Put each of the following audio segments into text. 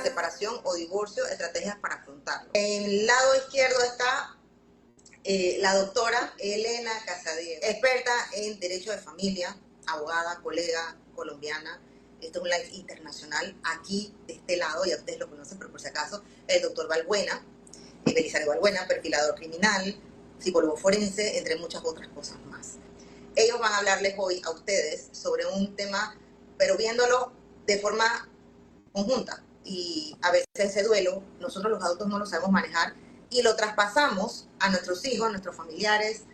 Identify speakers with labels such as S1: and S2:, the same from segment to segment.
S1: separación o divorcio, estrategias para afrontarlo. En el lado izquierdo está la doctora Elena Casadiego, experta en Derecho de Familia, abogada, colega colombiana. Esto es un live internacional. Aquí, de este lado, ya ustedes lo conocen, pero por si acaso, el doctor Balbuena, Belisario Balbuena, perfilador criminal, psicólogo forense, entre muchas otras cosas más. Ellos van a hablarles hoy a ustedes sobre un tema, pero viéndolo de forma conjunta. Y a veces ese duelo, nosotros los adultos no lo sabemos manejar y lo traspasamos a nuestros hijos, a nuestros familiares.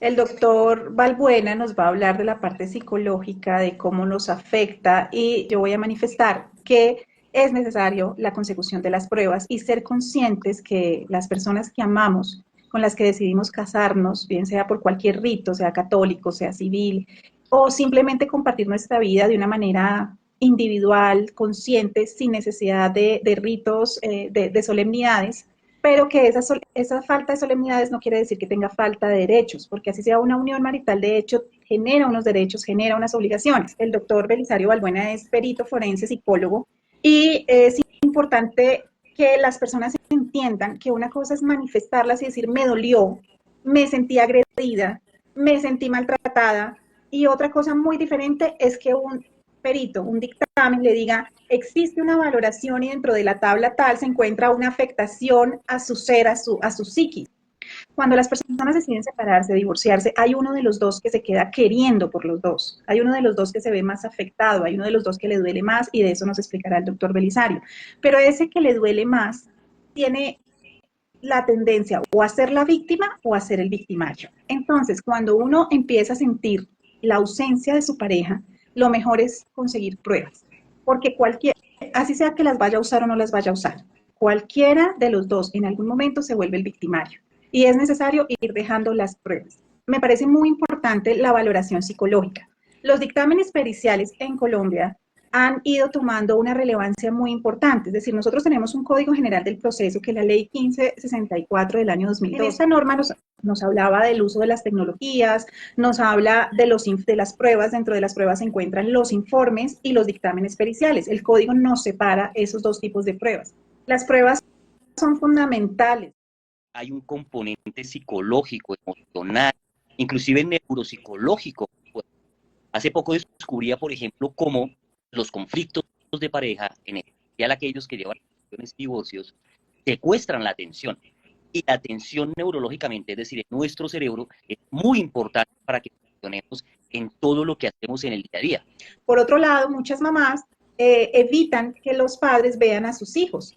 S2: El doctor Balbuena nos va a hablar de la parte psicológica, de cómo nos afecta, y yo voy a manifestar que es necesario la consecución de las pruebas y ser conscientes que las personas que amamos, con las que decidimos casarnos, bien sea por cualquier rito, sea católico, sea civil, o simplemente compartir nuestra vida de una manera individual, consciente, sin necesidad de ritos, de solemnidades, pero que esa falta de solemnidades no quiere decir que tenga falta de derechos, porque así sea una unión marital, de hecho, genera unos derechos, genera unas obligaciones. El doctor Belisario Balbuena es perito forense, psicólogo, y es importante que las personas entiendan que una cosa es manifestarlas y decir, me dolió, me sentí agredida, me sentí maltratada, y otra cosa muy diferente es que un perito, un dictamen le diga, existe una valoración y dentro de la tabla tal se encuentra una afectación a su ser, a su psiquis. Cuando las personas deciden separarse, divorciarse, hay uno de los dos que se queda queriendo por los dos, hay uno de los dos que se ve más afectado, hay uno de los dos que le duele más, y de eso nos explicará el doctor Belisario. Pero ese que le duele más tiene la tendencia o a ser la víctima o a ser el victimario. Entonces, cuando uno empieza a sentir la ausencia de su pareja, lo mejor es conseguir pruebas, porque así sea que las vaya a usar o no las vaya a usar, cualquiera de los dos en algún momento se vuelve el victimario y es necesario ir dejando las pruebas. Me parece muy importante la valoración psicológica. Los dictámenes periciales en Colombia han ido tomando una relevancia muy importante. Es decir, nosotros tenemos un Código General del Proceso, que es la Ley 1564 del año 2002. En esta norma nos hablaba del uso de las tecnologías, nos habla de las pruebas, dentro de las pruebas se encuentran los informes y los dictámenes periciales. El Código nos separa esos dos tipos de pruebas. Las pruebas son fundamentales.
S3: Hay un componente psicológico, emocional, inclusive neuropsicológico. Hace poco descubría, por ejemplo, cómo los conflictos de pareja, en especial aquellos que llevan relaciones y divorcios, secuestran la atención. Y la atención neurológicamente, es decir, en nuestro cerebro, es muy importante para que funcionemos en todo lo que hacemos en el día a día.
S2: Por otro lado, muchas mamás evitan que los padres vean a sus hijos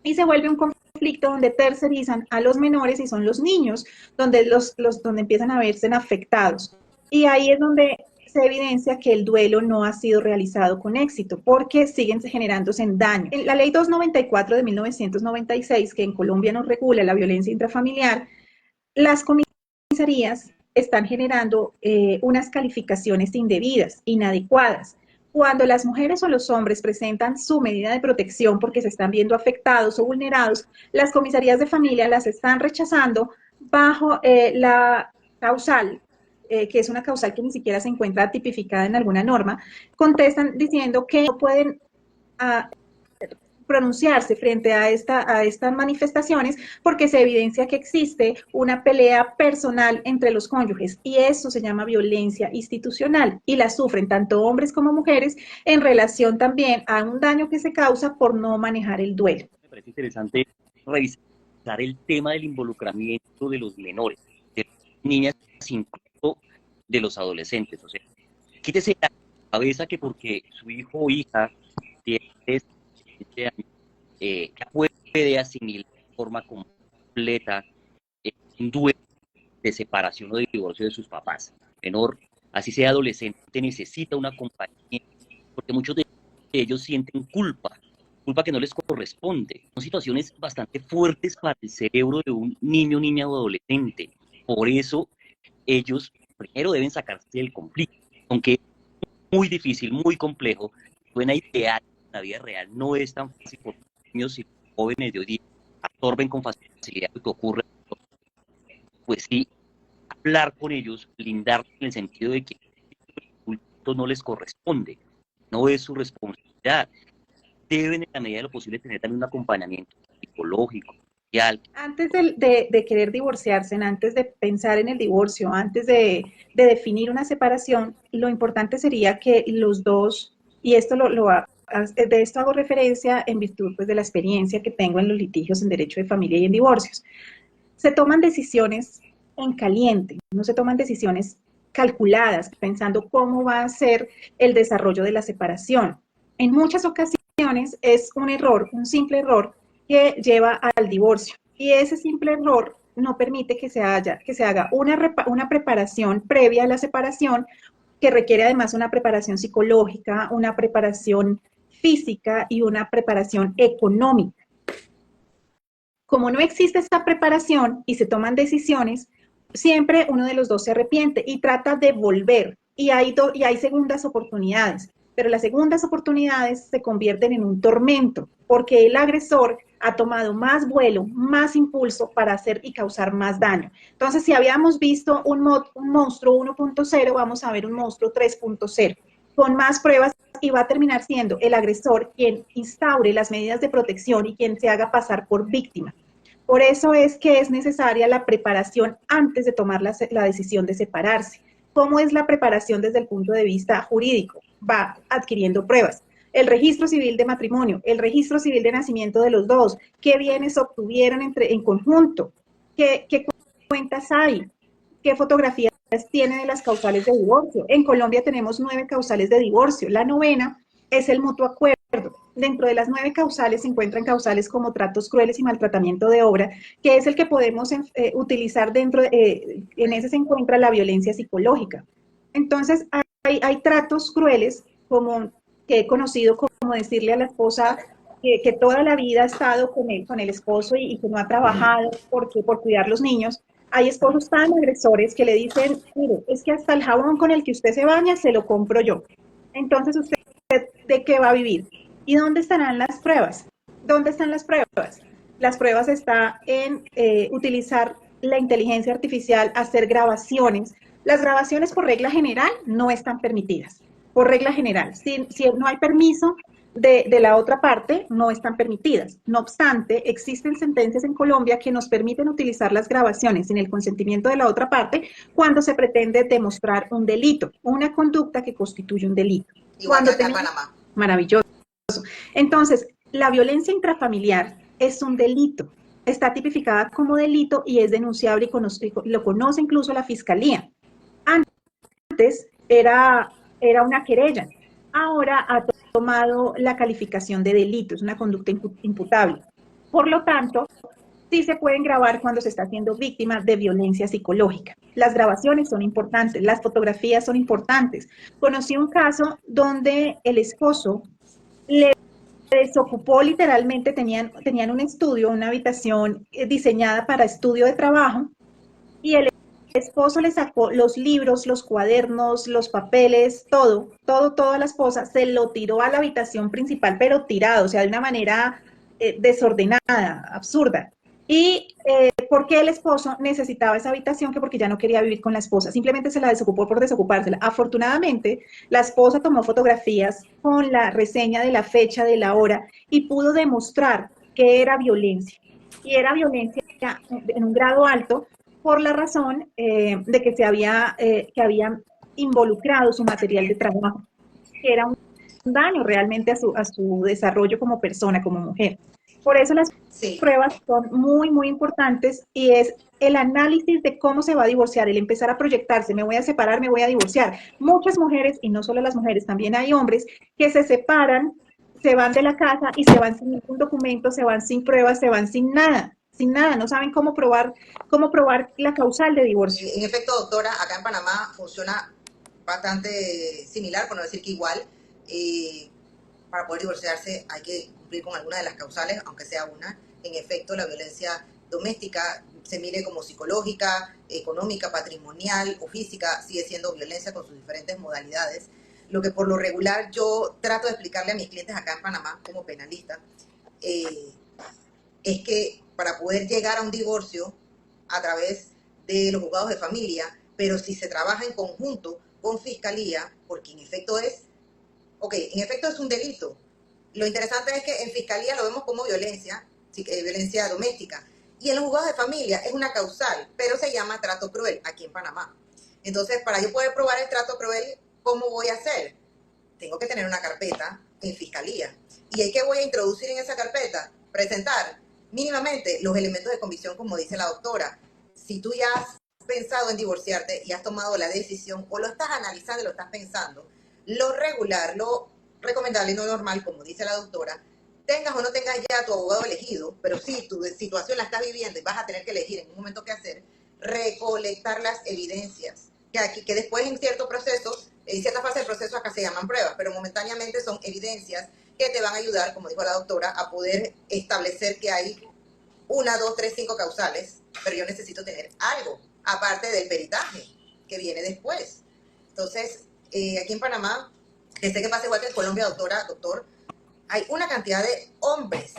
S2: y se vuelve un conflicto donde tercerizan a los menores y son los niños donde donde empiezan a verse afectados. Y ahí es donde se evidencia que el duelo no ha sido realizado con éxito, porque siguen generándose en daño. En la ley 294 de 1996, que en Colombia nos regula la violencia intrafamiliar, las comisarías están generando unas calificaciones indebidas, inadecuadas. Cuando las mujeres o los hombres presentan su medida de protección porque se están viendo afectados o vulnerados, las comisarías de familia las están rechazando bajo la causal, que es una causal que ni siquiera se encuentra tipificada en alguna norma, contestan diciendo que no pueden pronunciarse frente a estas manifestaciones porque se evidencia que existe una pelea personal entre los cónyuges y eso se llama violencia institucional y la sufren tanto hombres como mujeres en relación también a un daño que se causa por no manejar el duelo.
S3: Me parece interesante revisar el tema del involucramiento de los menores, de las niñas, incluso de los adolescentes. O sea, quítese la cabeza que porque su hijo o hija tiene 15 años, ya puede asimilar de forma completa un duelo de separación o de divorcio de sus papás. El menor, así sea adolescente, necesita una compañía, porque muchos de ellos sienten culpa que no les corresponde. Son situaciones bastante fuertes para el cerebro de un niño, niña o adolescente. Por eso ellos primero deben sacarse del conflicto, aunque es muy difícil, muy complejo, suena ideal en la vida real, no es tan fácil porque los niños y jóvenes de hoy día absorben con facilidad lo que ocurre. Pues sí, hablar con ellos, blindar en el sentido de que el adulto no les corresponde, no es su responsabilidad. deben en la medida de lo posible tener también un acompañamiento psicológico, social.
S2: Antes de querer divorciarse, antes de pensar en el divorcio, antes de definir una separación, lo importante sería que los dos, y esto de esto hago referencia en virtud pues, de la experiencia que tengo en los litigios en derecho de familia y en divorcios, se toman decisiones en caliente, no se toman decisiones calculadas, pensando cómo va a ser el desarrollo de la separación. En muchas ocasiones es un error, un simple error, que lleva al divorcio. Y ese simple error no permite que se haga una preparación previa a la separación, que requiere además una preparación psicológica, una preparación física y una preparación económica. Como no existe esta preparación y se toman decisiones, siempre uno de los dos se arrepiente y trata de volver. Y hay segundas oportunidades, pero las segundas oportunidades se convierten en un tormento, porque el agresor ha tomado más vuelo, más impulso para hacer y causar más daño. Entonces, si habíamos visto un monstruo 1.0, vamos a ver un monstruo 3.0, con más pruebas, y va a terminar siendo el agresor quien instaure las medidas de protección y quien se haga pasar por víctima. Por eso es que es necesaria la preparación antes de tomar la decisión de separarse. ¿Cómo es la preparación desde el punto de vista jurídico? Va adquiriendo pruebas. El registro civil de matrimonio, el registro civil de nacimiento de los dos, qué bienes obtuvieron en conjunto, qué cuentas hay, qué fotografías tiene de las causales de divorcio. En Colombia tenemos 9 causales de divorcio. La 9ª es el mutuo acuerdo. Dentro de las 9 causales se encuentran causales como tratos crueles y maltratamiento de obra, que es el que podemos utilizar en ese se encuentra la violencia psicológica. Entonces, hay tratos crueles, como que he conocido como decirle a la esposa que toda la vida ha estado con el esposo y que no ha trabajado por cuidar los niños. Hay esposos tan agresores que le dicen, mire, es que hasta el jabón con el que usted se baña se lo compro yo. Entonces, ¿usted de qué va a vivir? ¿Y dónde estarán las pruebas? ¿Dónde están las pruebas? Las pruebas están en utilizar la inteligencia artificial, hacer grabaciones. Las grabaciones por regla general no están permitidas. Por regla general, si no hay permiso de la otra parte, no están permitidas. No obstante, existen sentencias en Colombia que nos permiten utilizar las grabaciones sin el consentimiento de la otra parte cuando se pretende demostrar un delito, una conducta que constituye un delito.
S1: Igual que acá en Panamá.
S2: Maravilloso. Entonces, la violencia intrafamiliar es un delito, está tipificada como delito y es denunciable y lo conoce incluso la Fiscalía. Antes era una querella, ahora ha tomado la calificación de delito, es una conducta imputable. Por lo tanto, sí se pueden grabar cuando se está siendo víctima de violencia psicológica. Las grabaciones son importantes, las fotografías son importantes. Conocí un caso donde el esposo le desocupó literalmente, tenían un estudio, una habitación diseñada para estudio de trabajo, y el esposo le sacó los libros, los cuadernos, los papeles, toda la esposa se lo tiró a la habitación principal, pero tirado, o sea, de una manera desordenada, absurda. Y ¿por qué el esposo necesitaba esa habitación? Que porque ya no quería vivir con la esposa, simplemente se la desocupó por desocupársela. Afortunadamente, la esposa tomó fotografías con la reseña de la fecha, de la hora, y pudo demostrar que era violencia. Y era violencia en un grado alto por la razón de que que habían involucrado su material de trabajo, que era un daño realmente a su desarrollo como persona, como mujer. Por eso las pruebas son muy, muy importantes y es el análisis de cómo se va a divorciar, el empezar a proyectarse, me voy a separar, me voy a divorciar. Muchas mujeres, y no solo las mujeres, también hay hombres que se separan, se van de la casa y se van sin ningún documento, se van sin pruebas, se van sin nada, no saben cómo probar la causal de divorcio.
S1: En efecto, doctora, acá en Panamá funciona bastante similar, por no decir que igual. Para poder divorciarse hay que cumplir con alguna de las causales, aunque sea una. En efecto, la violencia doméstica, se mire como psicológica, económica, patrimonial o física, sigue siendo violencia con sus diferentes modalidades. Lo que por lo regular yo trato de explicarle a mis clientes acá en Panamá como penalista, es que para poder llegar a un divorcio a través de los juzgados de familia, pero si se trabaja en conjunto con fiscalía, porque en efecto es un delito, Lo interesante es que en fiscalía lo vemos como violencia, violencia doméstica, y en los juzgados de familia es una causal, pero se llama trato cruel aquí en Panamá. Entonces, para yo poder probar el trato cruel, ¿cómo voy a hacer? Tengo que tener una carpeta en fiscalía. ¿Y ahí qué voy a introducir en esa carpeta? Presentar mínimamente los elementos de convicción, como dice la doctora. Si tú ya has pensado en divorciarte y has tomado la decisión, o lo estás analizando y lo estás pensando, lo regular, lo recomendable y no normal, como dice la doctora, tengas o no tengas ya a tu abogado elegido, pero si tu situación la estás viviendo y vas a tener que elegir en un momento qué hacer, recolectar las evidencias, que después en cierto proceso, en cierta fase del proceso acá se llaman pruebas, pero momentáneamente son evidencias que te van a ayudar, como dijo la doctora, a poder establecer que hay 1, 2, 3, 5 causales, pero yo necesito tener algo, aparte del peritaje, que viene después. Entonces, aquí en Panamá, que sé que pasa igual que en Colombia, doctor, hay una cantidad de hombres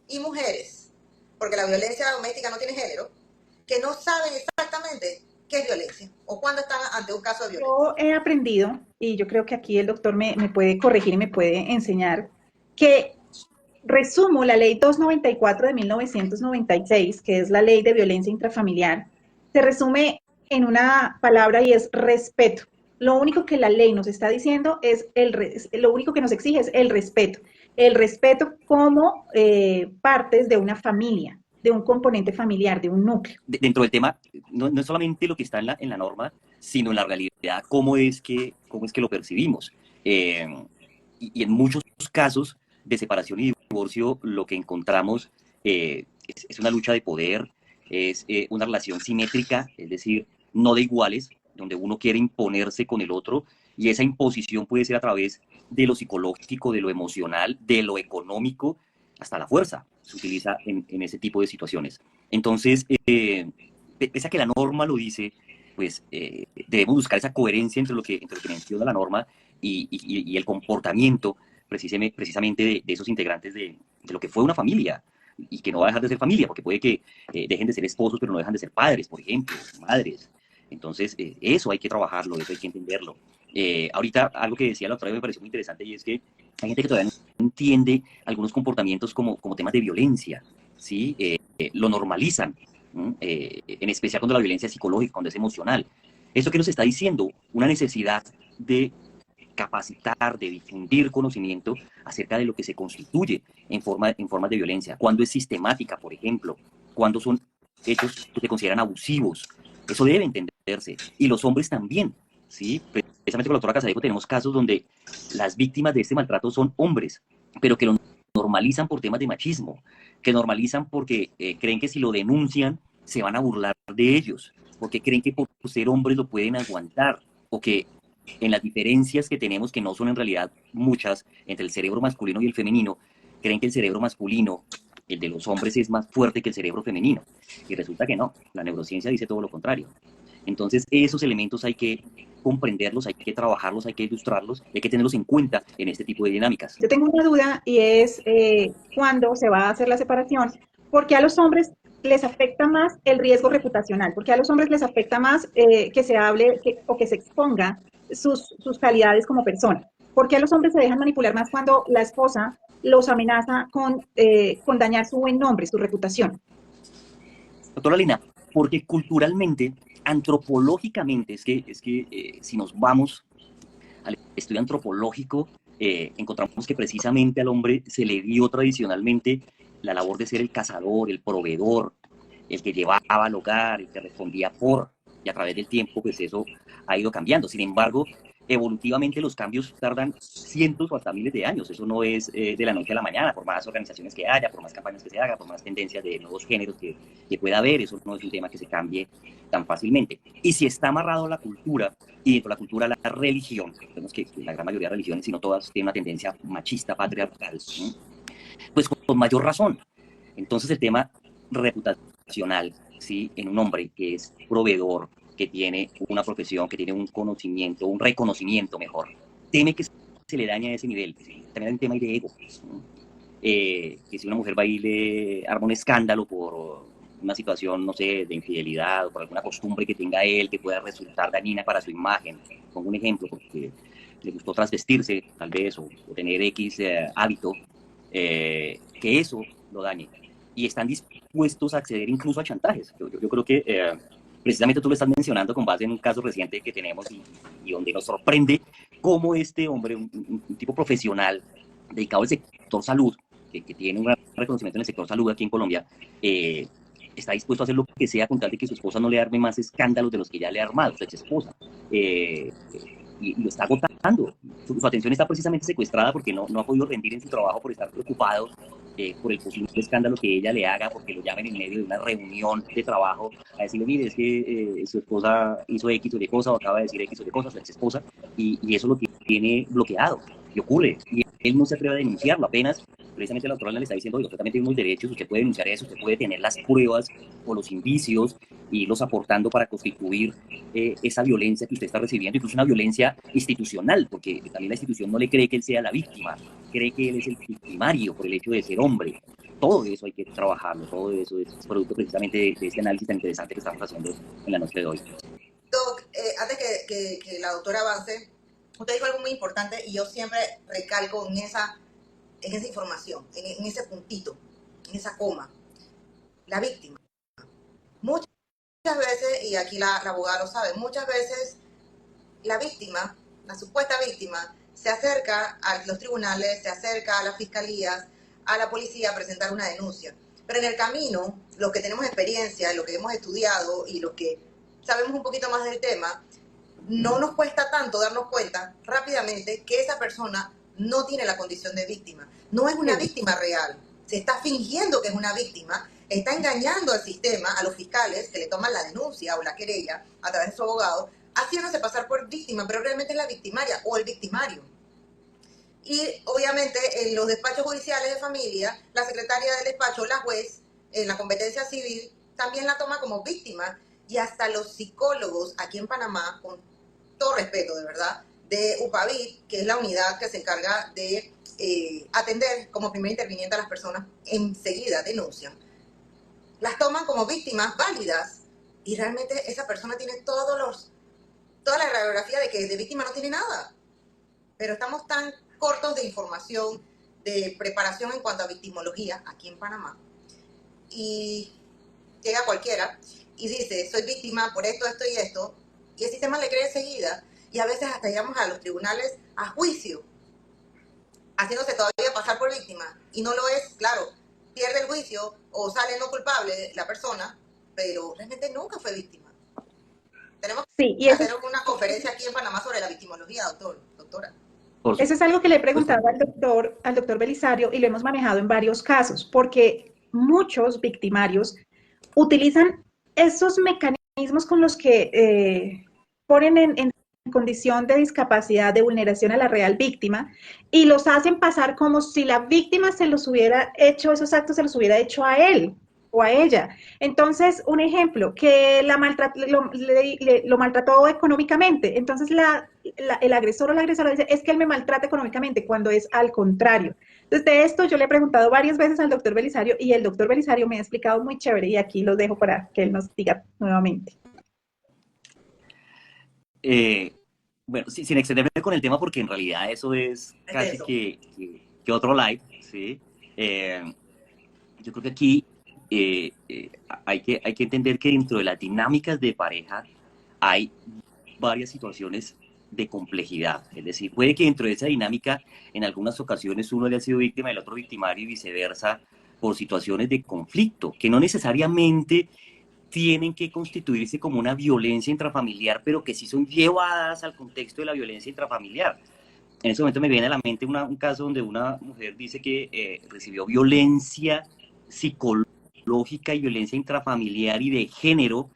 S1: y mujeres, porque la violencia doméstica no tiene género, que no saben exactamente qué es violencia o cuándo están ante un caso de violencia.
S2: Yo he aprendido, y yo creo que aquí el doctor me puede corregir y me puede enseñar, que resumo la ley 294 de 1996, que es la ley de violencia intrafamiliar, se resume en una palabra y es respeto. Lo único que la ley nos está diciendo es lo único que nos exige es el respeto como partes de una familia, de un componente familiar, de un núcleo.
S3: Dentro del tema, no es solamente lo que está en la norma, sino en la realidad, cómo es que lo percibimos. Y en muchos casos de separación y divorcio, lo que encontramos es una lucha de poder, es una relación simétrica, es decir, no de iguales, donde uno quiere imponerse con el otro, y esa imposición puede ser a través de lo psicológico, de lo emocional, de lo económico, hasta la fuerza se utiliza en ese tipo de situaciones. Entonces, pese a que la norma lo dice, pues debemos buscar esa coherencia entre lo que menciona la norma y el comportamiento precisamente de esos integrantes de lo que fue una familia y que no va a dejar de ser familia, porque puede que dejen de ser esposos, pero no dejan de ser padres, por ejemplo, madres. Entonces, eso hay que trabajarlo, eso hay que entenderlo. Ahorita, algo que decía la otra vez me pareció muy interesante, y es que hay gente que todavía no entiende algunos comportamientos como temas de violencia, ¿sí? Lo normalizan, en especial cuando la violencia es psicológica, cuando es emocional. ¿Eso qué nos está diciendo? Una necesidad de capacitar, de difundir conocimiento acerca de lo que se constituye en formas de violencia, cuando es sistemática, por ejemplo, cuando son hechos que se consideran abusivos. Eso debe entenderse. Y los hombres también, ¿sí? Precisamente con la doctora Casadejo tenemos casos donde las víctimas de este maltrato son hombres, pero que lo normalizan por temas de machismo, que normalizan porque creen que si lo denuncian se van a burlar de ellos, porque creen que por ser hombres lo pueden aguantar, o que en las diferencias que tenemos, que no son en realidad muchas, entre el cerebro masculino y el femenino, creen que el cerebro masculino, el de los hombres, es más fuerte que el cerebro femenino. Y resulta que no, la neurociencia dice todo lo contrario. Entonces, esos elementos hay que comprenderlos, hay que trabajarlos, hay que ilustrarlos, hay que tenerlos en cuenta en este tipo de dinámicas.
S2: Yo tengo una duda y es cuándo se va a hacer la separación, porque a los hombres les afecta más el riesgo reputacional, porque a los hombres les afecta más que se hable o que se exponga sus calidades como persona, porque a los hombres se dejan manipular más cuando la esposa los amenaza con dañar su buen nombre, su reputación.
S3: Doctora Lina, porque culturalmente, antropológicamente, es que si nos vamos al estudio antropológico, encontramos que precisamente al hombre se le dio tradicionalmente la labor de ser el cazador, el proveedor, el que llevaba al hogar, el que respondía por, y a través del tiempo pues eso ha ido cambiando. Sin embargo, evolutivamente los cambios tardan cientos o hasta miles de años. Eso no es de la noche a la mañana, por más organizaciones que haya, por más campañas que se haga, por más tendencias de nuevos géneros que pueda haber. Eso no es un tema que se cambie tan fácilmente. Y si está amarrado a la cultura, y dentro de la cultura la religión, vemos que la gran mayoría de religiones, si no todas, tienen una tendencia machista, patriarcal, pues con mayor razón. Entonces el tema reputacional, ¿sí? En un hombre que es proveedor, que tiene una profesión, que tiene un conocimiento, un reconocimiento mejor, teme que se le dañe a ese nivel. ¿Sí? También hay un tema de ego, que si una mujer va y le arma un escándalo por una situación, no sé, de infidelidad o por alguna costumbre que tenga él que pueda resultar dañina para su imagen. Pongo un ejemplo, porque le gustó transvestirse, tal vez, o tener X hábito, que eso lo dañe. Y están dispuestos a acceder incluso a chantajes. Yo creo que precisamente tú lo estás mencionando con base en un caso reciente que tenemos y donde nos sorprende cómo este hombre, un tipo profesional dedicado al sector salud, que tiene un gran reconocimiento en el sector salud aquí en Colombia, está dispuesto a hacer lo que sea con tal de que su esposa no le arme más escándalos de los que ya le ha armado, su ex esposa. Y lo está agotando. Su atención está precisamente secuestrada porque no ha podido rendir en su trabajo por estar preocupado por el posible escándalo que ella le haga, porque lo llamen en medio de una reunión de trabajo a decirle, mire, es que su esposa hizo X o Y cosa, o acaba de decir X o Y cosa, su ex esposa, y eso lo tiene bloqueado, y ocurre, y él no se atreve a denunciarlo, apenas precisamente la doctora le está diciendo, oye, usted también tiene unos derechos, usted puede denunciar eso, usted puede tener las pruebas o los indicios y irlos aportando para constituir esa violencia que usted está recibiendo, incluso una violencia institucional, porque también la institución no le cree que él sea la víctima, cree que él es el victimario por el hecho de ser hombre. Todo eso hay que trabajarlo, todo eso es producto precisamente de este análisis tan interesante que estamos haciendo en la noche de hoy.
S1: Doc, antes que la doctora avance, usted dijo algo muy importante y yo siempre recalco en esa información, en ese puntito, en esa coma. La víctima. Muchas veces, y aquí la abogada lo sabe, muchas veces la víctima, la supuesta víctima, se acerca a los tribunales, se acerca a las fiscalías, a la policía a presentar una denuncia. Pero en el camino, los que tenemos experiencia, los que hemos estudiado y los que sabemos un poquito más del tema, no nos cuesta tanto darnos cuenta rápidamente que esa persona no tiene la condición de víctima. No es una víctima real. Se está fingiendo que es una víctima, está engañando al sistema, a los fiscales que le toman la denuncia o la querella a través de su abogado, haciéndose pasar por víctima, pero realmente es la victimaria o el victimario. Y obviamente en los despachos judiciales de familia, la secretaria del despacho, la juez, en la competencia civil, también la toma como víctima, y hasta los psicólogos aquí en Panamá, con todo respeto de verdad, de UPAVID, que es la unidad que se encarga de atender como primer interviniente a las personas, enseguida denuncian. Las toman como víctimas válidas y realmente esa persona tiene toda la radiografía de que de víctima no tiene nada. Pero estamos tan cortos de información, de preparación en cuanto a victimología aquí en Panamá. Y llega cualquiera y dice, soy víctima por esto, esto y esto, y el sistema le cree enseguida, y a veces hasta llegamos a los tribunales a juicio, haciéndose todavía pasar por víctima, y no lo es, claro, pierde el juicio o sale no culpable la persona, pero realmente nunca fue víctima. Tenemos que hacer una conferencia aquí en Panamá sobre la victimología, doctora.
S2: Eso es algo que le he preguntado al doctor Belisario y lo hemos manejado en varios casos, porque muchos victimarios utilizan esos mecanismos con los que ponen en condición de discapacidad, de vulneración a la real víctima, y los hacen pasar como si la víctima se los hubiera hecho, esos actos se los hubiera hecho a él o a ella. Entonces, un ejemplo, que lo maltrató económicamente. Entonces, el agresor o la agresora dice, es que él me maltrata económicamente, cuando es al contrario. Entonces, de esto yo le he preguntado varias veces al doctor Belisario y el doctor Belisario me ha explicado muy chévere y aquí lo dejo para que él nos diga nuevamente.
S3: Bueno, sin extenderme con el tema, porque en realidad eso es casi que otro live, ¿sí? Yo creo que aquí hay que entender que dentro de las dinámicas de pareja hay varias situaciones de complejidad. Es decir, puede que dentro de esa dinámica en algunas ocasiones uno haya sido víctima del otro victimario y viceversa por situaciones de conflicto, que no necesariamente tienen que constituirse como una violencia intrafamiliar, pero que sí son llevadas al contexto de la violencia intrafamiliar. En ese momento me viene a la mente un caso donde una mujer dice que recibió violencia psicológica y violencia intrafamiliar y de género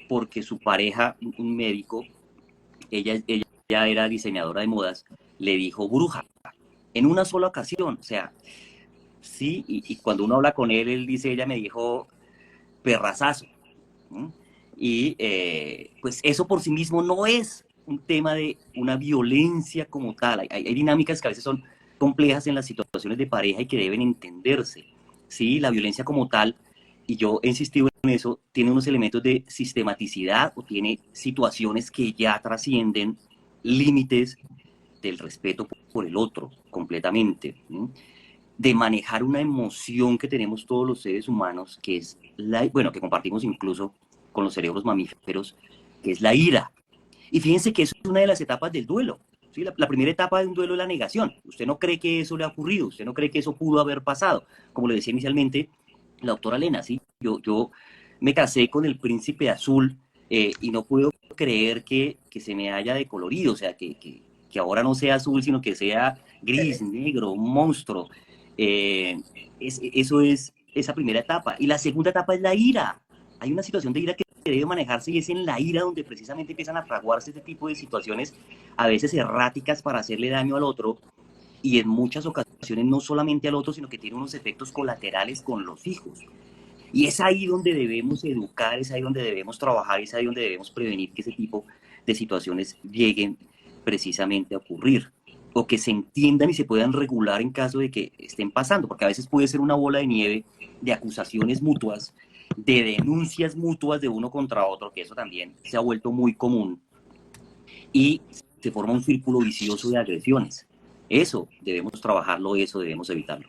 S3: porque su pareja, un médico, ella era diseñadora de modas, le dijo bruja en una sola ocasión. O sea, sí, y cuando uno habla con él, él dice, ella me dijo perrazazo. Y pues eso por sí mismo no es un tema de una violencia como tal. Hay dinámicas que a veces son complejas en las situaciones de pareja y que deben entenderse. Sí, la violencia como tal y yo he insistido en eso, tiene unos elementos de sistematicidad o tiene situaciones que ya trascienden límites del respeto por el otro completamente, ¿sí? De manejar una emoción que tenemos todos los seres humanos, que es bueno, que compartimos incluso con los cerebros mamíferos, que es la ira. Y fíjense que eso es una de las etapas del duelo. ¿Sí? La primera etapa de un duelo es la negación. Usted no cree que eso le ha ocurrido, usted no cree que eso pudo haber pasado. Como le decía inicialmente la doctora Elena, ¿sí? Yo me casé con el príncipe azul y no puedo creer que se me haya decolorido, o sea, que ahora no sea azul, sino que sea gris, negro, un monstruo. Eso es esa primera etapa. Y la segunda etapa es la ira. Hay una situación de ira que debe manejarse y es en la ira donde precisamente empiezan a fraguarse este tipo de situaciones, a veces erráticas para hacerle daño al otro y en muchas ocasiones no solamente al otro, sino que tiene unos efectos colaterales con los hijos. Y es ahí donde debemos educar, es ahí donde debemos trabajar, es ahí donde debemos prevenir que ese tipo de situaciones lleguen precisamente a ocurrir o que se entiendan y se puedan regular en caso de que estén pasando, porque a veces puede ser una bola de nieve de acusaciones mutuas, de denuncias mutuas de uno contra otro, que eso también se ha vuelto muy común, y se forma un círculo vicioso de agresiones. Eso debemos trabajarlo, eso debemos evitarlo.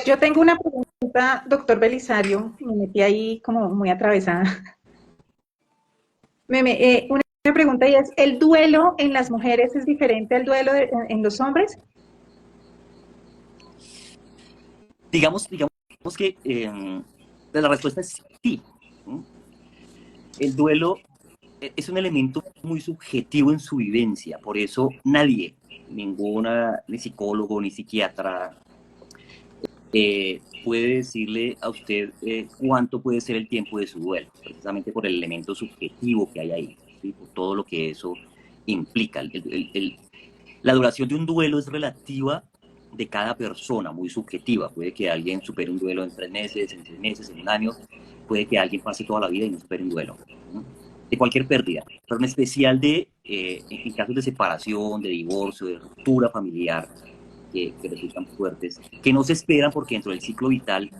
S2: Yo tengo una pregunta, doctor Belisario, me metí ahí como muy atravesada. Una pregunta y es, ¿el duelo en las mujeres es diferente al duelo en los hombres?
S3: Digamos que la respuesta es sí. El duelo es un elemento muy subjetivo en su vivencia, por eso nadie, ninguna, ni psicólogo, ni psiquiatra, puede decirle a usted cuánto puede ser el tiempo de su duelo, precisamente por el elemento subjetivo que hay ahí, ¿sí? Por todo lo que eso implica. La duración de un duelo es relativa de cada persona, muy subjetiva. Puede que alguien supere un duelo en 3 meses, en 6 meses, en un año. Puede que alguien pase toda la vida y no supere un duelo, ¿no? De cualquier pérdida, pero en especial en casos de separación, de divorcio, de ruptura familiar, que resultan fuertes, que no se esperan porque dentro del ciclo vital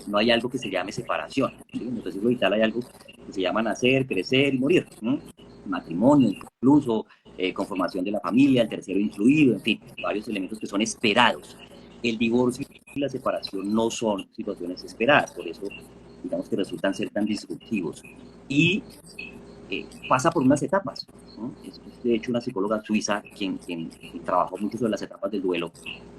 S3: no hay algo que se llame separación. ¿Sí? Dentro del ciclo vital hay algo que se llama nacer, crecer y morir, ¿no? Matrimonio, incluso conformación de la familia, el tercero incluido, en fin, varios elementos que son esperados. El divorcio y la separación no son situaciones esperadas, por eso digamos que resultan ser tan disruptivos. Y pasa por unas etapas, ¿no? Es de hecho una psicóloga suiza quien trabajó mucho sobre las etapas del duelo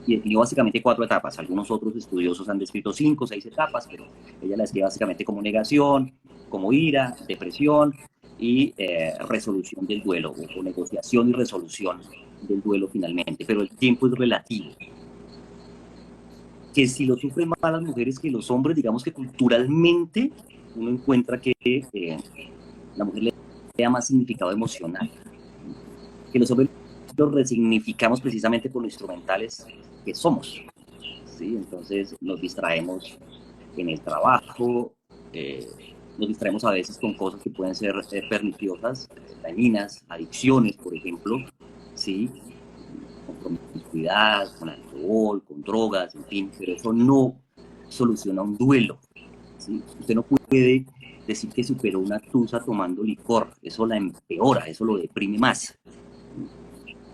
S3: y definió básicamente 4 etapas. Algunos otros estudiosos han descrito 5 o 6 etapas, pero ella las describe básicamente como negación, como ira, depresión y resolución del duelo, o negociación y resolución del duelo finalmente. Pero el tiempo es relativo. Que si lo sufren más las mujeres que los hombres, digamos que culturalmente uno encuentra que la mujer le da más significado emocional, que los hombres los resignificamos precisamente por lo instrumentales que somos, ¿sí? Entonces nos distraemos en el trabajo, nos distraemos a veces con cosas que pueden ser perniciosas, dañinas, adicciones, por ejemplo, ¿sí? Con promiscuidad, con alcohol, con drogas, en fin, pero eso no soluciona un duelo, ¿sí? Usted no puede decir que superó una tusa tomando licor, eso la empeora, eso lo deprime más.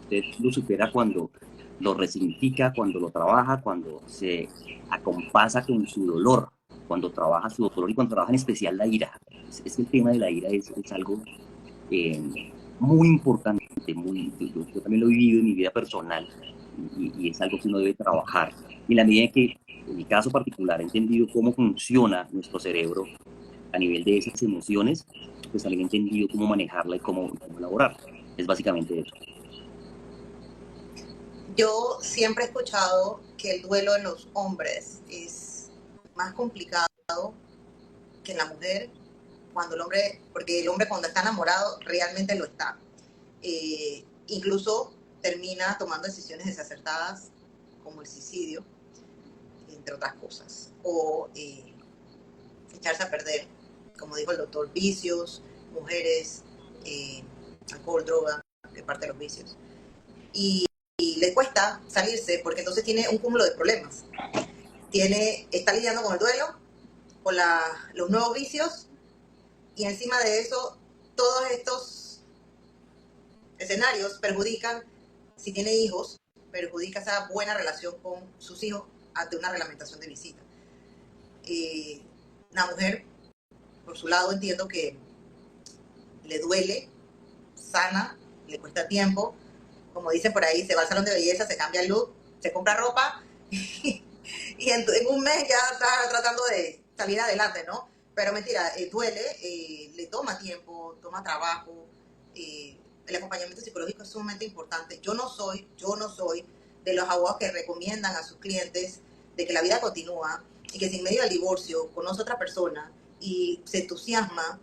S3: Usted lo supera cuando lo resignifica, cuando lo trabaja, cuando se acompasa con su dolor, cuando trabaja su dolor y cuando trabaja en especial la ira. Es que el tema de la ira es algo muy importante, yo también lo he vivido en mi vida personal y es algo que uno debe trabajar. Y en la medida en que, en mi caso particular, he entendido cómo funciona nuestro cerebro a nivel de esas emociones, pues también he entendido cómo manejarla y cómo elaborarla. Es básicamente eso.
S1: Yo siempre he escuchado que el duelo en los hombres es más complicado que en la mujer, cuando el hombre, porque el hombre cuando está enamorado realmente lo está. Incluso termina tomando decisiones desacertadas como el suicidio, entre otras cosas, o echarse a perder, como dijo el doctor, vicios, mujeres, alcohol, droga, que parte de los vicios. Y le cuesta salirse porque entonces tiene un cúmulo de problemas. Está lidiando con el duelo, con los nuevos vicios, y encima de eso, todos estos escenarios perjudican, si tiene hijos, perjudica esa buena relación con sus hijos ante una reglamentación de visita. La mujer, por su lado, entiendo que le duele, sana, le cuesta tiempo, como dicen por ahí, se va al salón de belleza, se cambia el look, se compra ropa y en un mes ya está tratando de salir adelante, ¿no? Pero mentira, duele, le toma tiempo, toma trabajo, el acompañamiento psicológico es sumamente importante. Yo no soy de los abogados que recomiendan a sus clientes de que la vida continúa y que si en medio del divorcio conoce a otra persona y se entusiasma,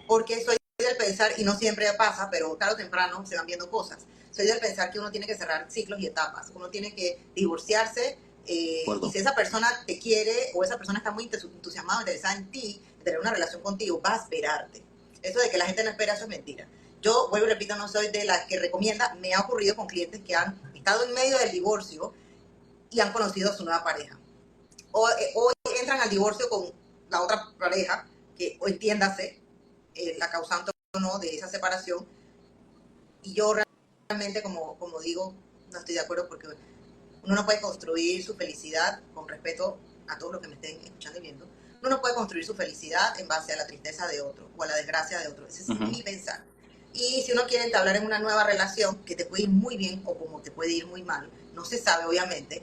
S1: porque soy del pensar, y no siempre pasa, pero tarde o temprano se van viendo cosas. Soy del pensar que uno tiene que cerrar ciclos y etapas, uno tiene que divorciarse, y si esa persona te quiere o esa persona está muy entusiasmada, interesada en ti, en tener una relación contigo, va a esperarte. Eso de que la gente no espera, eso es mentira. Yo, vuelvo y repito, no soy de las que recomienda. Me ha ocurrido con clientes que han estado en medio del divorcio y han conocido a su nueva pareja. O entran al divorcio con la otra pareja, que, o entiéndase, la causante o no de esa separación. Y yo realmente, como digo, no estoy de acuerdo, porque uno no puede construir su felicidad, con respeto a todos los que me estén escuchando y viendo, uno no puede construir su felicidad en base a la tristeza de otro o a la desgracia de otro. Ese es mi pensar. Y si uno quiere entablar en una nueva relación, que te puede ir muy bien o como te puede ir muy mal, no se sabe obviamente,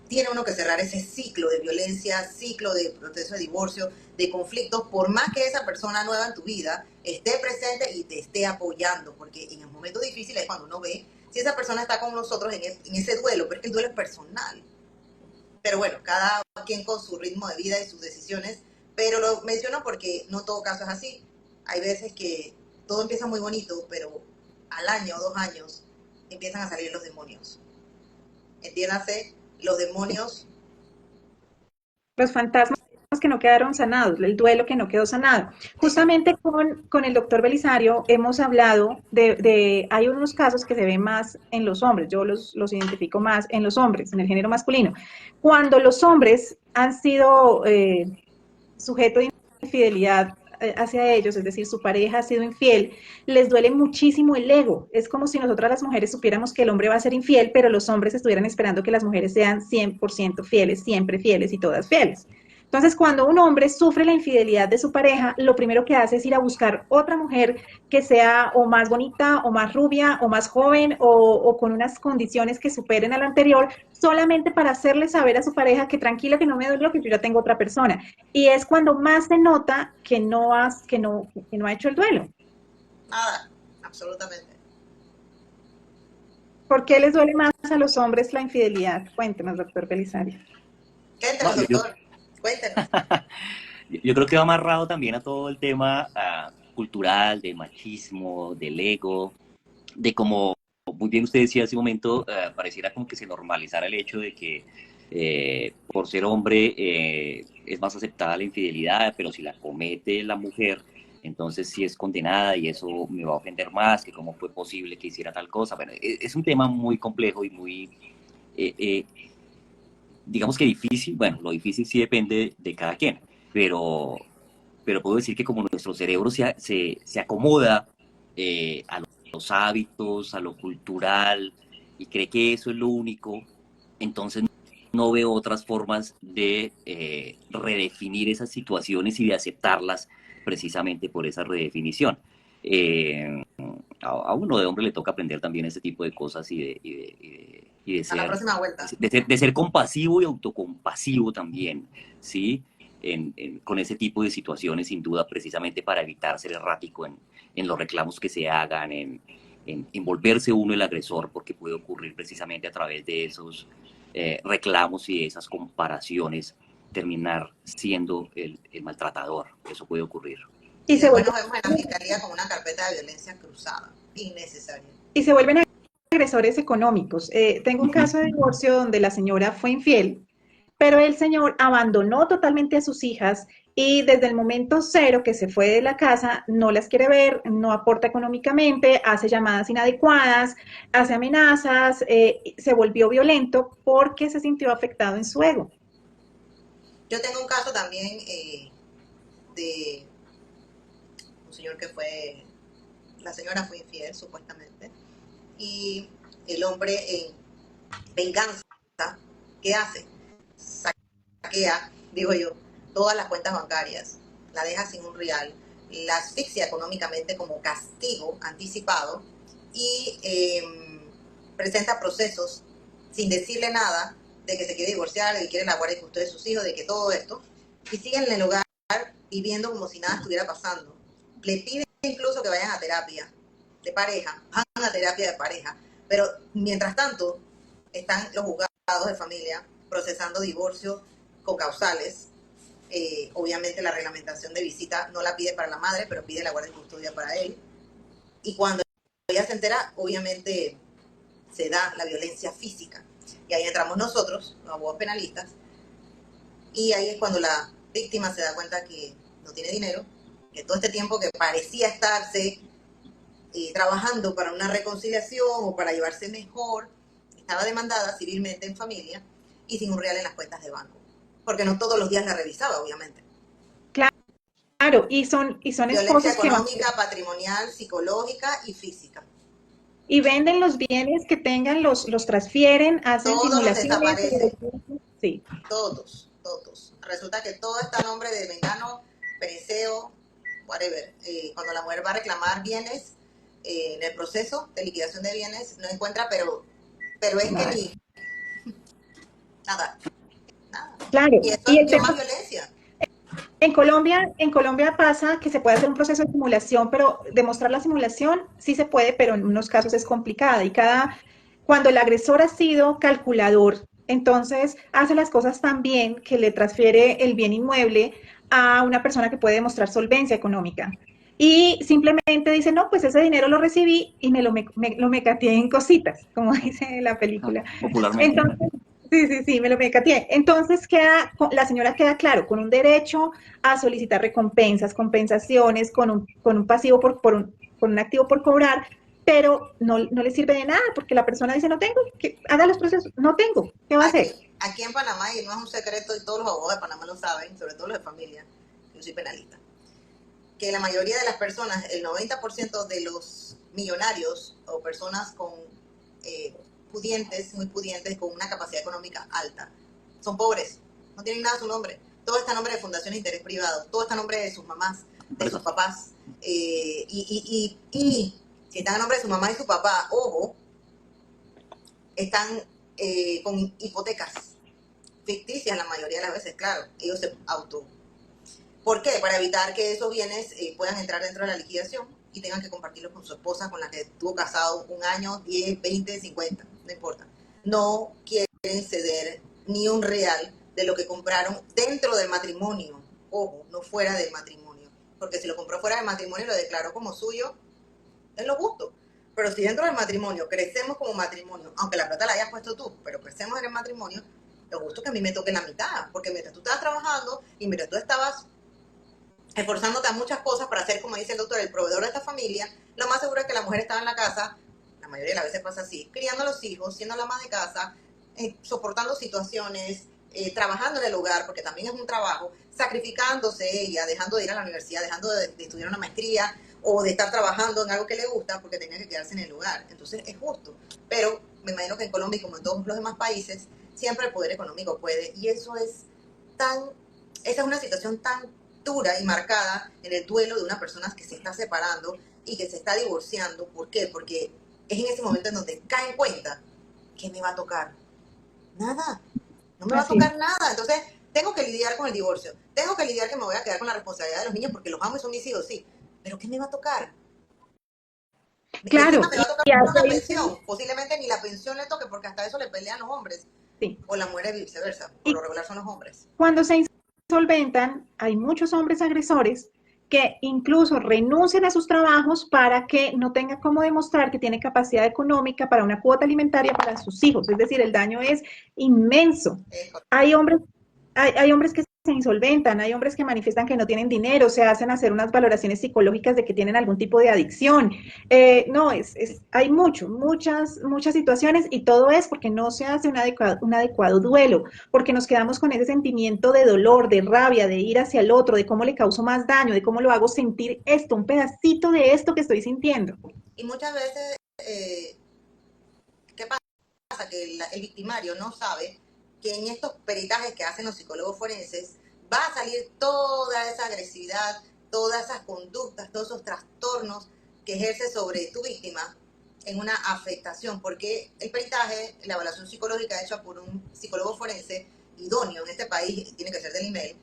S1: tiene uno que cerrar ese ciclo de violencia, ciclo de proceso de divorcio, de conflictos, por más que esa persona nueva en tu vida esté presente y te esté apoyando, porque en el momento difícil es cuando uno ve si esa persona está con nosotros en ese duelo, pero es que el duelo es personal. Pero bueno, cada quien con su ritmo de vida y sus decisiones, pero lo menciono porque no todo caso es así. Hay veces que todo empieza muy bonito, pero al año o 2 años empiezan a salir los demonios. Entiéndase, los demonios.
S2: Los fantasmas que no quedaron sanados, el duelo que no quedó sanado. Justamente con el doctor Belisario hemos hablado hay unos casos que se ven más en los hombres, yo los identifico más en los hombres, en el género masculino. Cuando los hombres han sido sujeto de infidelidad hacia ellos, es decir, su pareja ha sido infiel, les duele muchísimo el ego. Es como si nosotras las mujeres supiéramos que el hombre va a ser infiel, pero los hombres estuvieran esperando que las mujeres sean 100% fieles, siempre fieles y todas fieles. Entonces, cuando un hombre sufre la infidelidad de su pareja, lo primero que hace es ir a buscar otra mujer que sea o más bonita, o más rubia, o más joven, o con unas condiciones que superen a la anterior, solamente para hacerle saber a su pareja que tranquila, que no me duele, que yo ya tengo otra persona. Y es cuando más se nota que no ha hecho el duelo.
S1: Nada, absolutamente.
S2: ¿Por qué les duele más a los hombres la infidelidad? Cuéntenos, doctor Belisario.
S1: Cuéntenos, doctor. Cuéntenos.
S3: Yo creo que va amarrado también a todo el tema cultural, del machismo, del ego, de como muy bien usted decía hace un momento, pareciera como que se normalizara el hecho de que por ser hombre es más aceptada la infidelidad, pero si la comete la mujer, entonces sí es condenada y eso me va a ofender más, que cómo fue posible que hiciera tal cosa. Bueno, es un tema muy complejo y muy... digamos que difícil, bueno, lo difícil sí depende de cada quien, pero puedo decir que como nuestro cerebro se acomoda a los hábitos, a lo cultural, y cree que eso es lo único, entonces no veo otras formas de redefinir esas situaciones y de aceptarlas precisamente por esa redefinición. A uno de hombre le toca aprender también ese tipo de cosas y de
S1: ser, a la próxima vuelta.
S3: De ser compasivo y autocompasivo también, ¿sí? Con ese tipo de situaciones, sin duda, precisamente para evitar ser errático en los reclamos que se hagan, en volverse uno el agresor, porque puede ocurrir precisamente a través de esos reclamos y de esas comparaciones, terminar siendo el maltratador. Eso puede ocurrir.
S1: Y después nos vemos en la fiscalía con una carpeta de violencia cruzada, innecesaria.
S2: Y se vuelven agresores económicos. Tengo un caso de divorcio donde la señora fue infiel, pero el señor abandonó totalmente a sus hijas y desde el momento cero que se fue de la casa no las quiere ver, no aporta económicamente, hace llamadas inadecuadas, hace amenazas, se volvió violento porque se sintió afectado en su ego.
S1: Yo tengo un caso también de un señor que la señora fue infiel supuestamente, y el hombre en venganza, ¿qué hace? Saquea, digo yo, todas las cuentas bancarias, la deja sin un real, la asfixia económicamente como castigo anticipado y presenta procesos sin decirle nada de que se quiere divorciar, de que quiere la guardia y custodia de sus hijos, de que todo esto, y siguen en el hogar viviendo como si nada estuviera pasando. Le piden incluso que vayan a terapia de pareja, van a terapia de pareja, pero mientras tanto están los juzgados de familia procesando divorcio con causales. Obviamente la reglamentación de visita no la pide para la madre, pero pide la guardia y custodia para él. Y cuando ella se entera, obviamente se da la violencia física. Y ahí entramos nosotros, los abogados penalistas, y ahí es cuando la víctima se da cuenta que no tiene dinero, que todo este tiempo que parecía estarse trabajando para una reconciliación o para llevarse mejor, estaba demandada civilmente en familia y sin un real en las cuentas de banco, porque no todos los días la revisaba, obviamente.
S2: Claro, y son
S1: Violencia
S2: esposos que van
S1: económica, patrimonial, psicológica y física.
S2: y venden los bienes que tengan, los transfieren, hacen
S1: Todos los
S2: simulaciones.
S1: desaparecen.
S2: Sí.
S1: Todos. Resulta que todo está a nombre de Mengano, Pereceo, whatever. Cuando la mujer va a reclamar bienes en el proceso de liquidación de bienes, no encuentra, pero es que ni nada.
S2: Claro,
S1: Y eso
S2: y el
S1: dio
S2: tema
S1: más violencia.
S2: en Colombia pasa que se puede hacer un proceso de simulación, pero demostrar la simulación sí se puede, pero en unos casos es complicada. Cuando el agresor ha sido calculador, entonces hace las cosas tan bien que le transfiere el bien inmueble a una persona que puede demostrar solvencia económica. Y simplemente dice, no, pues ese dinero lo recibí y lo mecateé en cositas, como dice la película.
S3: Popularmente.
S2: Entonces, sí, me lo mecateé. Entonces la señora queda claro, con un derecho a solicitar recompensas, compensaciones, con un pasivo con un activo por cobrar, pero no le sirve de nada porque la persona dice, no tengo, que haga los procesos, no tengo, ¿qué va a hacer?
S1: Aquí en Panamá, y no es un secreto, y todos los abogados de Panamá lo saben, sobre todo los de familia, yo soy penalista, que la mayoría de las personas, el 90% de los millonarios o personas con pudientes, muy pudientes, con una capacidad económica alta, son pobres, no tienen nada a su nombre. Todo está a nombre de fundaciones de interés privado, todo está a nombre de sus mamás, de sus papás. Y si están a nombre de su mamá y su papá, ojo, están con hipotecas ficticias la mayoría de las veces, claro, ellos se auto. ¿Por qué? Para evitar que esos bienes puedan entrar dentro de la liquidación y tengan que compartirlos con su esposa con la que estuvo casado un año, 10, 20, 50, no importa. No quieren ceder ni un real de lo que compraron dentro del matrimonio, ojo, no fuera del matrimonio, porque si lo compró fuera del matrimonio y lo declaró como suyo, es lo justo. Pero si dentro del matrimonio crecemos como matrimonio, aunque la plata la hayas puesto tú, pero crecemos en el matrimonio, lo justo es que a mí me toque la mitad, porque mientras tú estabas trabajando y mientras tú estabas esforzándote a muchas cosas para ser, como dice el doctor, el proveedor de esta familia, lo más seguro es que la mujer estaba en la casa, la mayoría de las veces pasa así, criando a los hijos, siendo la ama de casa, soportando situaciones, trabajando en el hogar, porque también es un trabajo, sacrificándose ella, dejando de ir a la universidad, dejando de estudiar una maestría o de estar trabajando en algo que le gusta porque tenía que quedarse en el hogar. Entonces es justo, pero me imagino que en Colombia y como en todos los demás países, siempre el poder económico puede, y esa es una situación tan dura y marcada en el duelo de una persona que se está separando y que se está divorciando. ¿Por qué? Porque es en ese momento en donde cae en cuenta que me va a tocar nada, no me va a tocar nada. Entonces tengo que lidiar con el divorcio, tengo que lidiar que me voy a quedar con la responsabilidad de los niños porque los amo y son mis hijos, sí, pero ¿qué me va a tocar?
S2: Claro,
S1: Encima me va a tocar una pensión, posiblemente ni la pensión le toque porque hasta eso le pelean los hombres,
S2: sí.
S1: o las mujeres viceversa, por lo regular son los hombres.
S2: Cuando se insolventan, hay muchos hombres agresores que incluso renuncian a sus trabajos para que no tenga cómo demostrar que tiene capacidad económica para una cuota alimentaria para sus hijos. Es decir, el daño es inmenso. Hay hombres que se insolventan, hay hombres que manifiestan que no tienen dinero, se hacen hacer unas valoraciones psicológicas de que tienen algún tipo de adicción. No, hay muchas situaciones y todo es porque no se hace un adecuado duelo, porque nos quedamos con ese sentimiento de dolor, de rabia, de ir hacia el otro, de cómo le causo más daño, de cómo lo hago sentir esto, un pedacito de esto que estoy sintiendo.
S1: Y muchas veces, ¿qué pasa? Que el victimario no sabe que en estos peritajes que hacen los psicólogos forenses va a salir toda esa agresividad, todas esas conductas, todos esos trastornos que ejerce sobre tu víctima en una afectación, porque el peritaje, la evaluación psicológica hecha por un psicólogo forense idóneo en este país, tiene que ser del IMEL,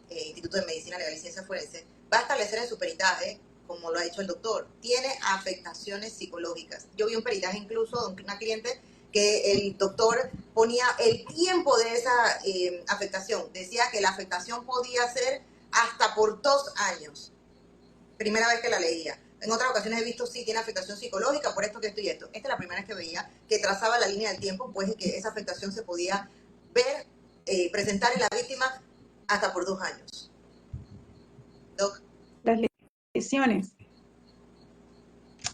S1: Instituto de Medicina Legal y Ciencia Forense, va a establecer en su peritaje, como lo ha dicho el doctor, tiene afectaciones psicológicas. Yo vi un peritaje incluso de una cliente que el doctor ponía el tiempo de esa afectación. Decía que la afectación podía ser hasta por 2 años. Primera vez que la leía. En otras ocasiones he visto, sí, tiene afectación psicológica por esto, que esto y esto. Esta es la primera vez que veía que trazaba la línea del tiempo, pues que esa afectación se podía ver, presentar en la víctima hasta por 2 años. Doc.
S2: Las lesiones.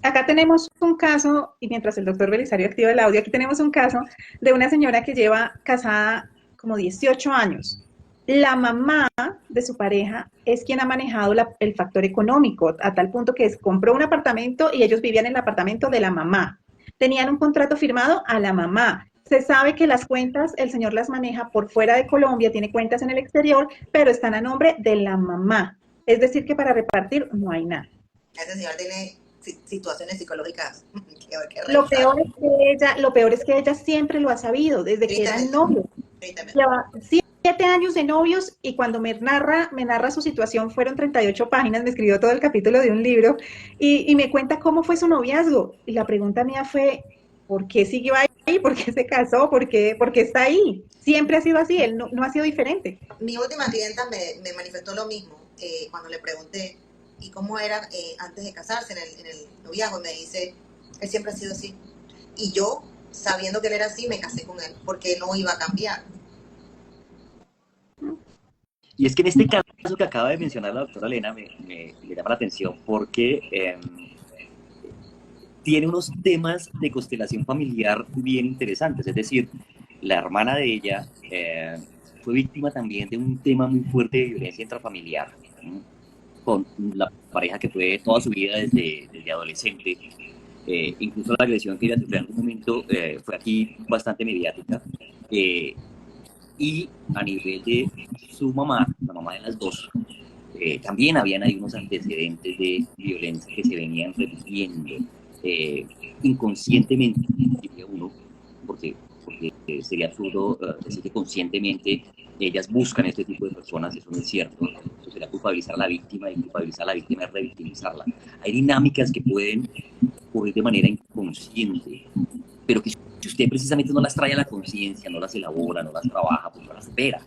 S2: Acá tenemos un caso, y mientras el doctor Belisario activa el audio, aquí tenemos un caso de una señora que lleva casada como 18 años. La mamá de su pareja es quien ha manejado el factor económico, a tal punto que compró un apartamento y ellos vivían en el apartamento de la mamá. Tenían un contrato firmado a la mamá. Se sabe que las cuentas, el señor las maneja por fuera de Colombia, tiene cuentas en el exterior, pero están a nombre de la mamá. Es decir, que para repartir no hay nada.
S1: Ese señor tiene situaciones psicológicas que
S2: lo peor es que ella siempre lo ha sabido, desde que eran novios. Lleva 7 años de novios y cuando me narra su situación, fueron 38 páginas, me escribió todo el capítulo de un libro y me cuenta cómo fue su noviazgo. Y la pregunta mía fue, ¿por qué siguió ahí? ¿Por qué se casó? ¿Por qué está ahí? Siempre ha sido así, él no ha sido diferente.
S1: Mi última clienta me manifestó lo mismo cuando le pregunté y cómo era antes de casarse en el noviazgo. Me dice, él siempre ha sido así. Y yo, sabiendo que él era así, me casé con él, porque no iba a cambiar.
S3: Y es que en este caso que acaba de mencionar la doctora Elena me llama la atención porque tiene unos temas de constelación familiar bien interesantes. Es decir, la hermana de ella fue víctima también de un tema muy fuerte de violencia intrafamiliar, ¿no? Con la pareja que fue toda su vida desde adolescente. Incluso la agresión que ella sufrió en algún momento fue aquí bastante mediática. Y a nivel de su mamá, la mamá de las dos, también habían ahí unos antecedentes de violencia que se venían repitiendo inconscientemente, diría uno, porque sería absurdo decir que conscientemente ellas buscan este tipo de personas, eso no es cierto. Eso sería culpabilizar a la víctima, y culpabilizar a la víctima es revictimizarla. Hay dinámicas que pueden ocurrir de manera inconsciente, pero que si usted precisamente no las trae a la conciencia, no las elabora, no las trabaja, pues no las supera.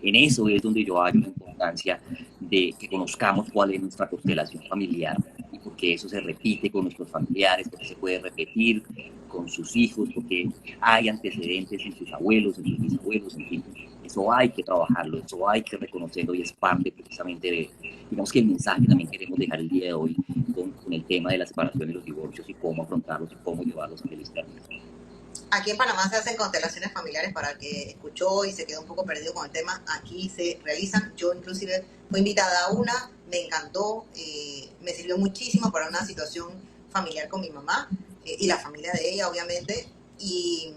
S3: En eso es donde yo hallo la importancia de que conozcamos cuál es nuestra constelación familiar y por qué eso se repite con nuestros familiares, porque se puede repetir con sus hijos, porque hay antecedentes en sus abuelos, en sus bisabuelos, en fin. Eso hay que trabajarlo, eso hay que reconocerlo y es parte precisamente de, digamos que el mensaje que también queremos dejar el día de hoy con el tema de la separación y los divorcios y cómo afrontarlos y cómo llevarlos a feliz término.
S1: Aquí en Panamá se hacen constelaciones familiares, para el que escuchó y se quedó un poco perdido con el tema. Aquí se realizan. Yo inclusive fui invitada a una, me encantó, me sirvió muchísimo para una situación familiar con mi mamá y la familia de ella, obviamente, y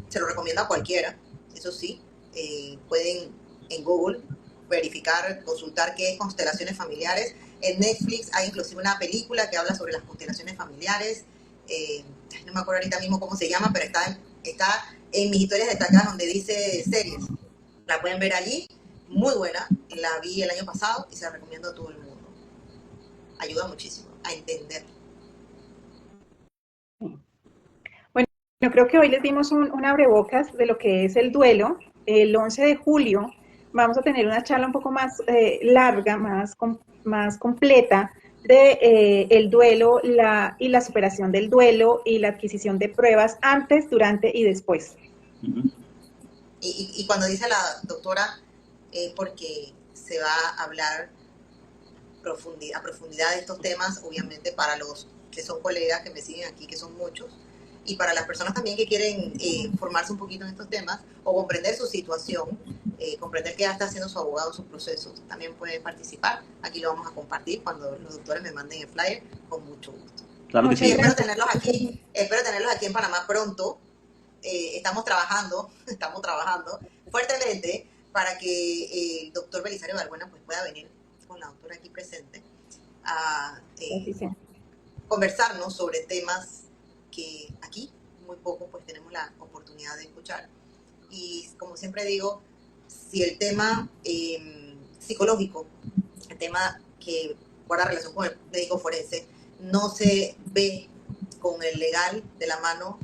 S1: se lo recomiendo a cualquiera. Eso sí, pueden en Google verificar, consultar qué es constelaciones familiares. En Netflix hay inclusive una película que habla sobre las constelaciones familiares. No me acuerdo ahorita mismo cómo se llama, pero está en mis historias destacadas donde dice series. La pueden ver allí, muy buena. La vi el año pasado y se la recomiendo a todo el mundo. Ayuda muchísimo a entender.
S2: Bueno, yo creo que hoy les dimos un abrebocas de lo que es el duelo. El 11 de julio vamos a tener una charla un poco más larga, más completa, de el duelo y la superación del duelo y la adquisición de pruebas antes, durante y después.
S1: Y cuando dice la doctora es porque se va a hablar a profundidad de estos temas, obviamente para los que son colegas que me siguen aquí, que son muchos, y para las personas también que quieren formarse un poquito en estos temas o comprender su situación, comprender qué está haciendo su abogado, sus procesos, también pueden participar. Aquí lo vamos a compartir cuando los doctores me manden el flyer, con mucho gusto.
S3: Claro que sí.
S1: Espero tenerlos aquí en Panamá pronto. Estamos trabajando fuertemente para que el doctor Belisario Balbuena pues, pueda venir con la doctora aquí presente a conversarnos sobre temas que aquí muy poco pues tenemos la oportunidad de escuchar. Y como siempre digo, si el tema psicológico, el tema que guarda relación con el médico forense, no se ve con el legal de la mano,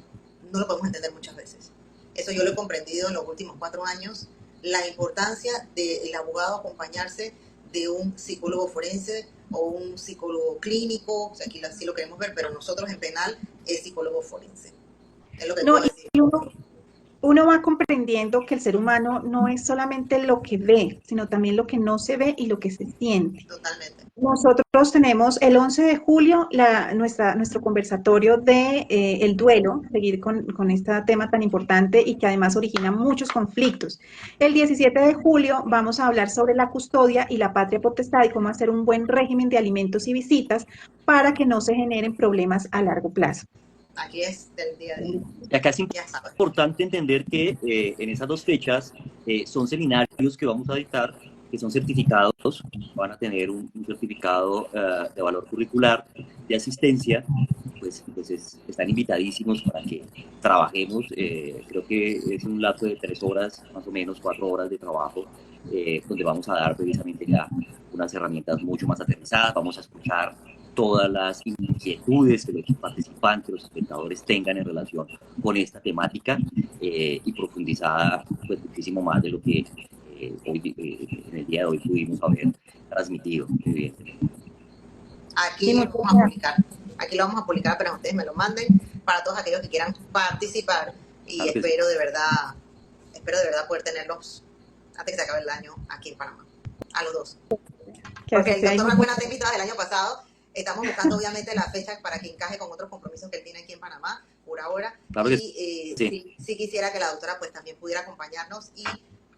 S1: no lo podemos entender muchas veces. Eso yo lo he comprendido en los últimos 4 años, la importancia del abogado acompañarse de un psicólogo forense o un psicólogo clínico, o sea, aquí así lo queremos ver, pero nosotros en penal es psicólogo forense. Es lo que puedo decir.
S2: Uno va comprendiendo que el ser humano no es solamente lo que ve, sino también lo que no se ve y lo que se siente.
S1: Totalmente.
S2: Nosotros tenemos el 11 de julio nuestro conversatorio de el duelo, seguir con este tema tan importante y que además origina muchos conflictos. El 17 de julio vamos a hablar sobre la custodia y la patria potestad y cómo hacer un buen régimen de alimentos y visitas para que no se generen problemas a largo plazo.
S1: Aquí es del día a día.
S3: Y acá es importante entender que en esas 2 fechas son seminarios que vamos a dictar, que son certificados, van a tener un certificado de valor curricular, de asistencia, pues están invitadísimos para que trabajemos. Creo que es un lapso de 3 horas, más o menos 4 horas de trabajo, donde vamos a dar precisamente ya unas herramientas mucho más aterrizadas, vamos a escuchar todas las inquietudes que los participantes, los espectadores tengan en relación con esta temática y profundizada pues, muchísimo más de lo que hoy, en el día de hoy pudimos haber transmitido, evidentemente.
S1: Aquí lo vamos a publicar apenas ustedes me lo manden, para todos aquellos que quieran participar y
S3: Claro que
S1: espero de verdad poder tenerlos antes que se acabe el año aquí en Panamá, a los dos. Porque el doctor Balbuena te invitado el año pasado. Estamos buscando obviamente la fecha para que encaje con otros compromisos que él tiene aquí en Panamá por ahora.
S3: Claro
S1: y sí quisiera que la doctora pues también pudiera acompañarnos y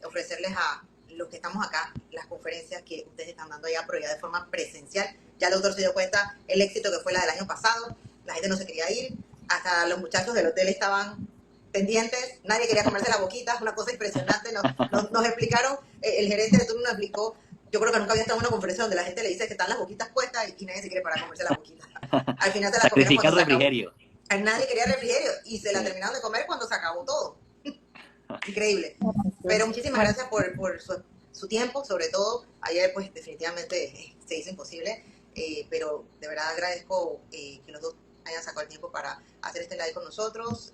S1: ofrecerles a los que estamos acá las conferencias que ustedes están dando allá, pero ya de forma presencial. Ya el doctor se dio cuenta el éxito que fue la del año pasado. La gente no se quería ir. Hasta los muchachos del hotel estaban pendientes. Nadie quería comerse la boquita. Una cosa impresionante. Nos explicaron, el gerente de turno nos explicó. Yo creo que nunca había estado en una conferencia donde la gente le dice que están las boquitas puestas y nadie se quiere parar a comerse la boquita. Al final se la comieron cuando se
S3: refrigerio.
S1: Nadie quería refrigerio y se la terminaron de comer cuando se acabó todo. Increíble. Pero muchísimas gracias por su tiempo, sobre todo. Ayer pues definitivamente se hizo imposible, pero de verdad agradezco que los dos hayan sacado el tiempo para hacer este live con nosotros.